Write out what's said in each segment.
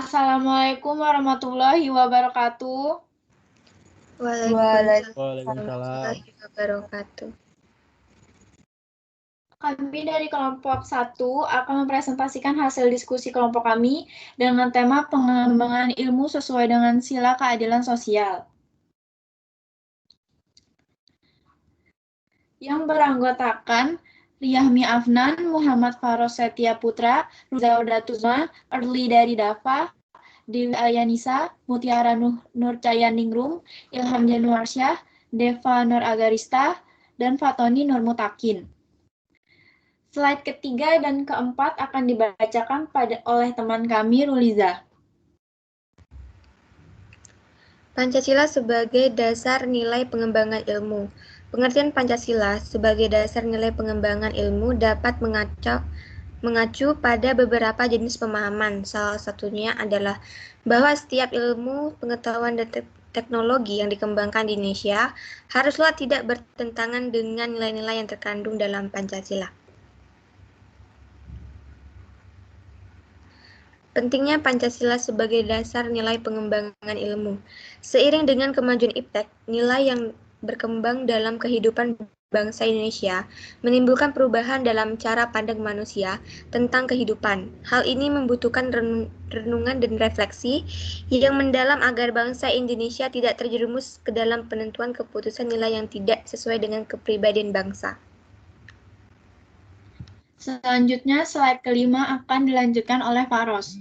Assalamualaikum warahmatullahi wabarakatuh. Waalaikumsalam Waalaikumsalam. warahmatullahi wabarakatuh. Kami dari kelompok 1 akan mempresentasikan hasil diskusi kelompok kami dengan tema pengembangan ilmu sesuai dengan sila keadilan sosial. Yang beranggotakan Riyahmi Afnan, Muhammad Faros Setia Putra, Ruzauda Tuzma, Erli dari Dava, Dewi Alyanisa, Mutiara Nur Cayaningrum, Ilham Januarsyah, Deva Nur Agarista, dan Fatoni Nur Mutakin. Slide ketiga dan keempat akan dibacakan oleh teman kami, Ruliza. Pancasila sebagai dasar nilai pengembangan ilmu. Pengertian Pancasila sebagai dasar nilai pengembangan ilmu dapat mengacu pada beberapa jenis pemahaman. Salah satunya adalah bahwa setiap ilmu, pengetahuan, dan teknologi yang dikembangkan di Indonesia haruslah tidak bertentangan dengan nilai-nilai yang terkandung dalam Pancasila. Pentingnya Pancasila sebagai dasar nilai pengembangan ilmu. Seiring dengan kemajuan iptek, nilai yang berkembang dalam kehidupan bangsa Indonesia menimbulkan perubahan dalam cara pandang manusia tentang kehidupan. Hal ini membutuhkan renungan dan refleksi yang mendalam agar bangsa Indonesia tidak terjerumus ke dalam penentuan keputusan nilai yang tidak sesuai dengan kepribadian bangsa. Selanjutnya, slide kelima akan dilanjutkan oleh Faros.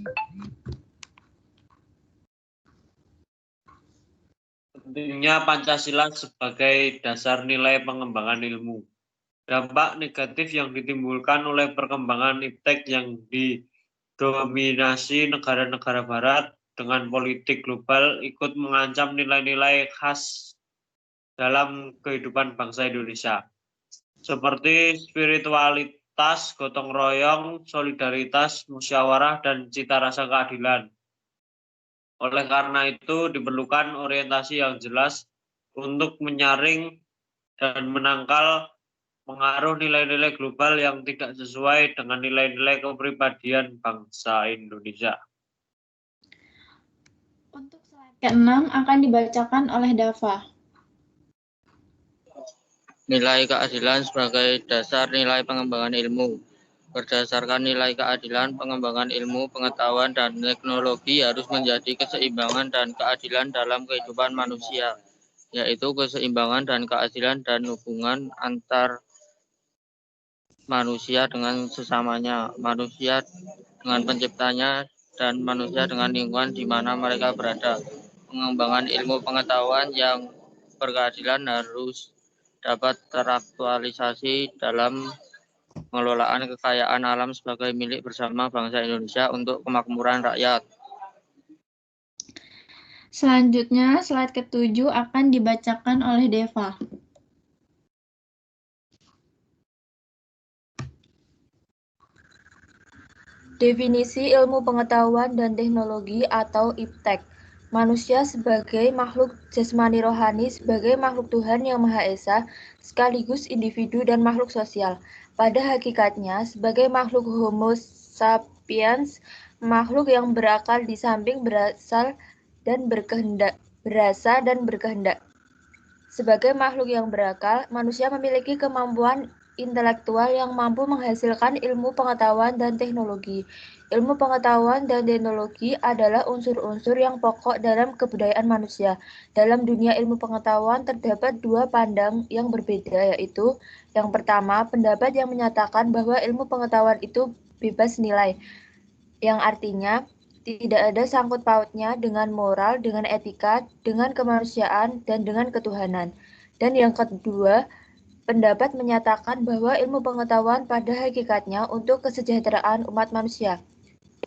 Pentingnya Pancasila sebagai dasar nilai pengembangan ilmu. Dampak negatif yang ditimbulkan oleh perkembangan iptek yang didominasi negara-negara barat dengan politik global ikut mengancam nilai-nilai khas dalam kehidupan bangsa Indonesia, seperti spiritualitas, gotong royong, solidaritas, musyawarah, dan cita rasa keadilan. Oleh karena itu, diperlukan orientasi yang jelas untuk menyaring dan menangkal pengaruh nilai-nilai global yang tidak sesuai dengan nilai-nilai kepribadian bangsa Indonesia. Untuk slide ke-6 akan dibacakan oleh Dava. Nilai keadilan sebagai dasar nilai pengembangan ilmu. Berdasarkan nilai keadilan, pengembangan ilmu, pengetahuan, dan teknologi harus menjadi keseimbangan dan keadilan dalam kehidupan manusia, yaitu keseimbangan dan keadilan dan hubungan antar manusia dengan sesamanya, manusia dengan penciptanya, dan manusia dengan lingkungan di mana mereka berada. Pengembangan ilmu pengetahuan yang berkeadilan harus dapat teraktualisasi dalam pengelolaan kekayaan alam sebagai milik bersama bangsa Indonesia untuk kemakmuran rakyat. Selanjutnya, slide ke-7 akan dibacakan oleh Deva. Definisi ilmu pengetahuan dan teknologi atau iptek. Manusia sebagai makhluk jasmani rohani, sebagai makhluk Tuhan yang Maha Esa, sekaligus individu dan makhluk sosial. Pada hakikatnya, sebagai makhluk Homo sapiens, makhluk yang berakal di samping berasa dan berkehendak. Sebagai makhluk yang berakal, manusia memiliki kemampuan intelektual yang mampu menghasilkan ilmu pengetahuan dan teknologi. Ilmu pengetahuan dan teknologi adalah unsur-unsur yang pokok dalam kebudayaan manusia. Dalam dunia ilmu pengetahuan terdapat dua pandang yang berbeda, yaitu yang pertama, pendapat yang menyatakan bahwa ilmu pengetahuan itu bebas nilai, yang artinya tidak ada sangkut pautnya dengan moral, dengan etika, dengan kemanusiaan, dan dengan ketuhanan. Dan yang kedua, pendapat menyatakan bahwa ilmu pengetahuan pada hakikatnya untuk kesejahteraan umat manusia.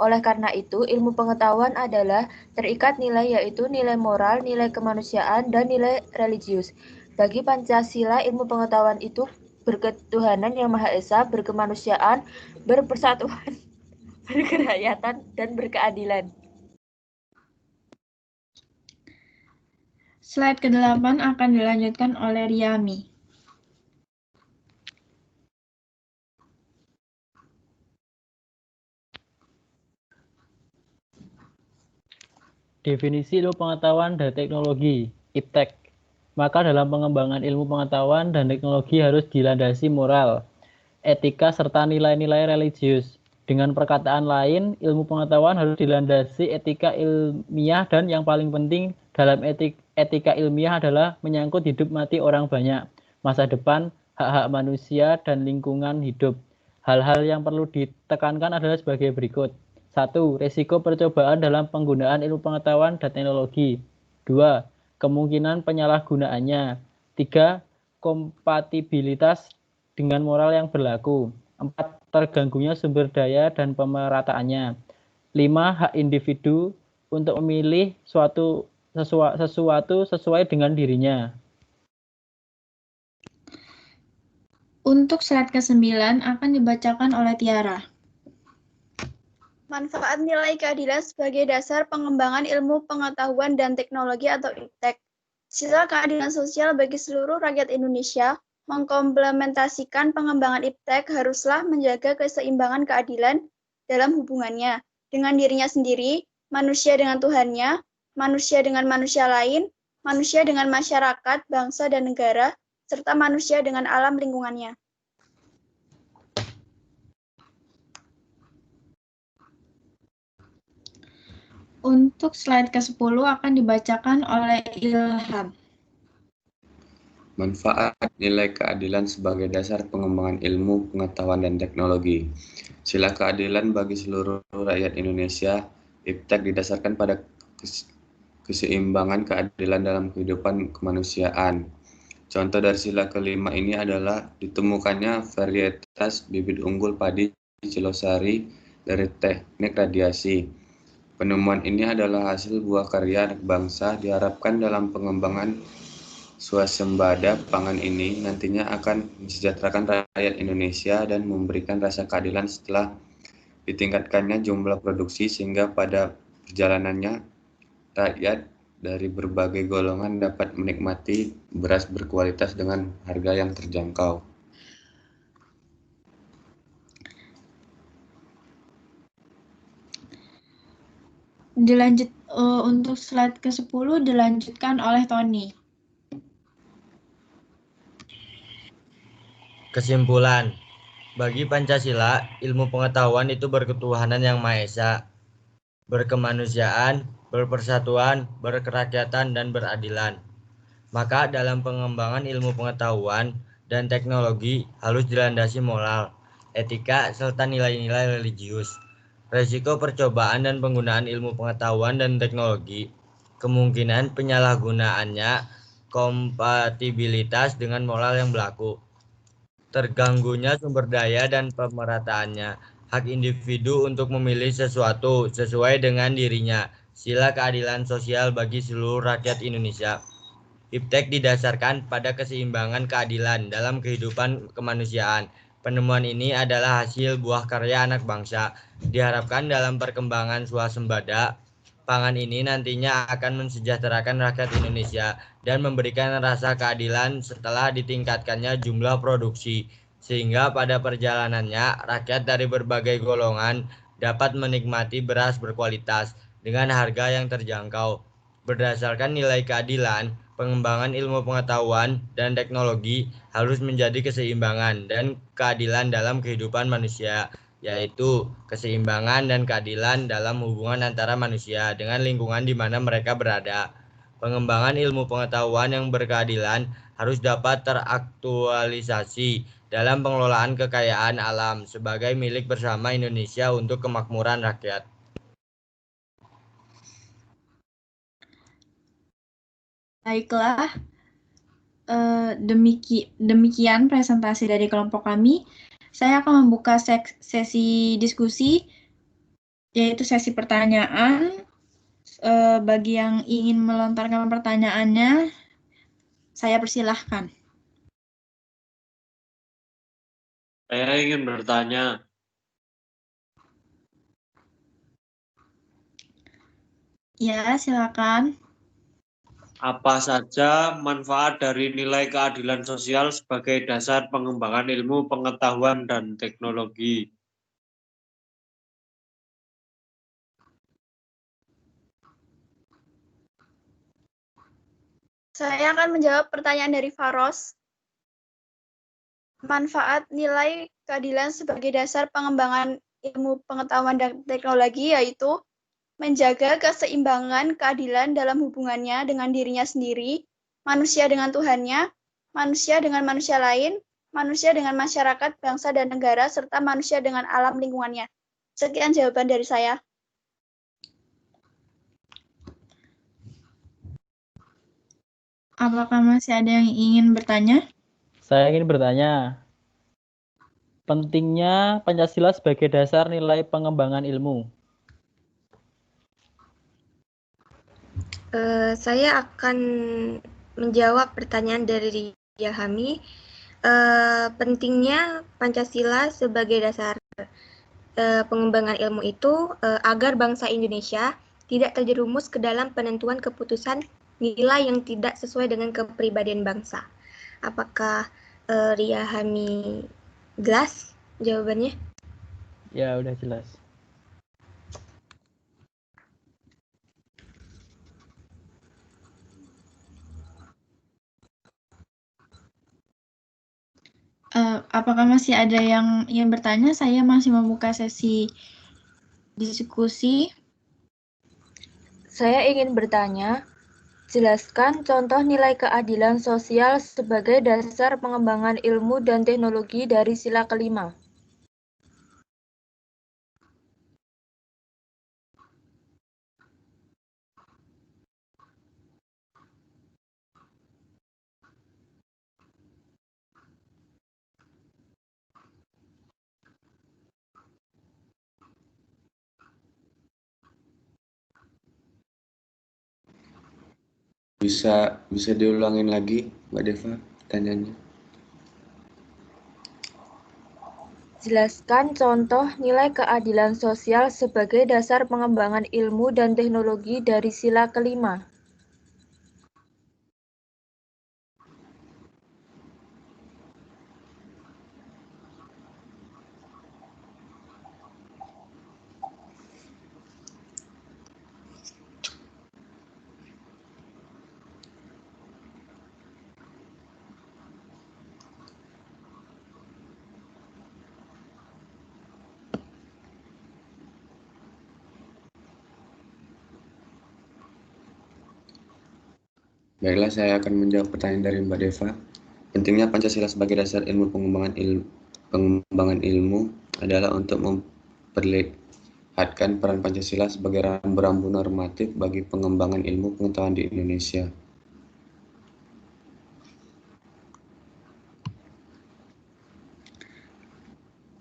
Oleh karena itu, ilmu pengetahuan adalah terikat nilai, yaitu nilai moral, nilai kemanusiaan, dan nilai religius. Bagi Pancasila, ilmu pengetahuan itu berketuhanan yang Maha Esa, berkemanusiaan, berpersatuan, berkerakyatan, dan berkeadilan. Slide ke-8 akan dilanjutkan oleh Riyami. Definisi ilmu pengetahuan dan teknologi, IPTEK. Maka dalam pengembangan ilmu pengetahuan dan teknologi harus dilandasi moral, etika, serta nilai-nilai religius. Dengan perkataan lain, ilmu pengetahuan harus dilandasi etika ilmiah dan yang paling penting dalam etika ilmiah adalah menyangkut hidup mati orang banyak, masa depan, hak-hak manusia, dan lingkungan hidup. Hal-hal yang perlu ditekankan adalah sebagai berikut. 1. Risiko percobaan dalam penggunaan ilmu pengetahuan dan teknologi. 2. Kemungkinan penyalahgunaannya. 3. Kompatibilitas dengan moral yang berlaku. 4. Terganggunya sumber daya dan pemerataannya. 5. Hak individu untuk memilih sesuatu sesuai dengan dirinya. Untuk slide ke-9 akan dibacakan oleh Tiara. Manfaat nilai keadilan sebagai dasar pengembangan ilmu pengetahuan dan teknologi atau IPTEK. Sila keadilan sosial bagi seluruh rakyat Indonesia mengkomplementasikan pengembangan IPTEK haruslah menjaga keseimbangan keadilan dalam hubungannya dengan dirinya sendiri, manusia dengan Tuhannya, manusia dengan manusia lain, manusia dengan masyarakat, bangsa dan negara, serta manusia dengan alam lingkungannya. Untuk slide ke-10 akan dibacakan oleh Ilham. Manfaat nilai keadilan sebagai dasar pengembangan ilmu, pengetahuan, dan teknologi. Sila keadilan bagi seluruh rakyat Indonesia, IPTEK didasarkan pada keseimbangan keadilan dalam kehidupan kemanusiaan. Contoh dari sila kelima ini adalah ditemukannya varietas bibit unggul padi Cilosari dari teknik radiasi. Penemuan ini adalah hasil buah karya anak bangsa, diharapkan dalam pengembangan swasembada pangan ini nantinya akan mensejahterakan rakyat Indonesia dan memberikan rasa keadilan setelah ditingkatkannya jumlah produksi sehingga pada perjalanannya rakyat dari berbagai golongan dapat menikmati beras berkualitas dengan harga yang terjangkau. Untuk slide ke-10 dilanjutkan oleh Tony. Kesimpulan, bagi Pancasila, ilmu pengetahuan itu berketuhanan yang Maha Esa, berkemanusiaan, berpersatuan, berkerakyatan, dan beradilan. Maka dalam pengembangan ilmu pengetahuan dan teknologi harus dilandasi moral, etika, serta nilai-nilai religius. Risiko percobaan dan penggunaan ilmu pengetahuan dan teknologi, kemungkinan penyalahgunaannya, kompatibilitas dengan moral yang berlaku, terganggunya sumber daya dan pemerataannya, hak individu untuk memilih sesuatu sesuai dengan dirinya, sila keadilan sosial bagi seluruh rakyat Indonesia. IPTEK didasarkan pada keseimbangan keadilan dalam kehidupan kemanusiaan. Penemuan ini adalah hasil buah karya anak bangsa. Diharapkan dalam perkembangan swasembada pangan ini nantinya akan mensejahterakan rakyat Indonesia dan memberikan rasa keadilan setelah ditingkatkannya jumlah produksi, sehingga pada perjalanannya rakyat dari berbagai golongan dapat menikmati beras berkualitas dengan harga yang terjangkau. Berdasarkan nilai keadilan, pengembangan ilmu pengetahuan dan teknologi harus menjadi keseimbangan dan keadilan dalam kehidupan manusia, yaitu keseimbangan dan keadilan dalam hubungan antara manusia dengan lingkungan di mana mereka berada. Pengembangan ilmu pengetahuan yang berkeadilan harus dapat teraktualisasi dalam pengelolaan kekayaan alam sebagai milik bersama Indonesia untuk kemakmuran rakyat. Baiklah, demikian presentasi dari kelompok kami. Saya akan membuka sesi diskusi, yaitu sesi pertanyaan. Bagi yang ingin melontarkan pertanyaannya, saya persilahkan. Saya ingin bertanya. Ya, silakan. Apa saja manfaat dari nilai keadilan sosial sebagai dasar pengembangan ilmu pengetahuan dan teknologi? Saya akan menjawab pertanyaan dari Faros. Manfaat nilai keadilan sebagai dasar pengembangan ilmu pengetahuan dan teknologi yaitu menjaga keseimbangan keadilan dalam hubungannya dengan dirinya sendiri, manusia dengan Tuhannya, manusia dengan manusia lain, manusia dengan masyarakat, bangsa, dan negara, serta manusia dengan alam lingkungannya. Sekian jawaban dari saya. Apakah masih ada yang ingin bertanya? Saya ingin bertanya, pentingnya Pancasila sebagai dasar nilai pengembangan ilmu. Saya akan menjawab pertanyaan dari Ria Hami. Pentingnya Pancasila sebagai dasar pengembangan ilmu itu agar bangsa Indonesia tidak terjerumus ke dalam penentuan keputusan nilai yang tidak sesuai dengan kepribadian bangsa. Apakah Ria Hami jelas jawabannya? Ya, udah jelas. Apakah masih ada yang ingin bertanya? Saya masih membuka sesi diskusi. Saya ingin bertanya, jelaskan contoh nilai keadilan sosial sebagai dasar pengembangan ilmu dan teknologi dari sila kelima. Bisa diulangin lagi, Mbak Deva, pertanyaannya? Jelaskan contoh nilai keadilan sosial sebagai dasar pengembangan ilmu dan teknologi dari sila kelima. Baiklah, saya akan menjawab pertanyaan dari Mbak Deva. Pentingnya Pancasila sebagai dasar pengembangan ilmu adalah untuk memperlihatkan peran Pancasila sebagai rambu-rambu normatif bagi pengembangan ilmu pengetahuan di Indonesia.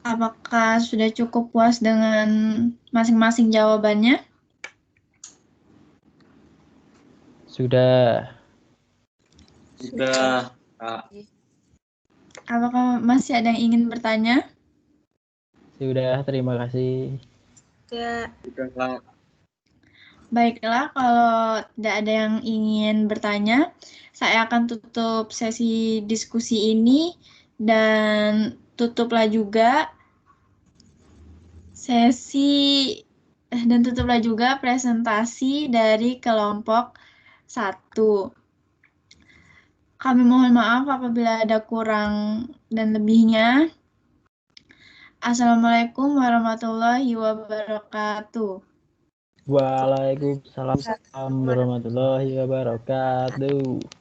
Apakah sudah cukup puas dengan masing-masing jawabannya? Sudah. Sudah. Apakah masih ada yang ingin bertanya? Sudah, terima kasih. Ya. Sudah. Baiklah, kalau tidak ada yang ingin bertanya, saya akan tutup sesi diskusi ini dan tutuplah juga presentasi dari kelompok 1. Kami mohon maaf apabila ada kurang dan lebihnya. Assalamualaikum warahmatullahi wabarakatuh. Waalaikumsalam warahmatullahi wabarakatuh.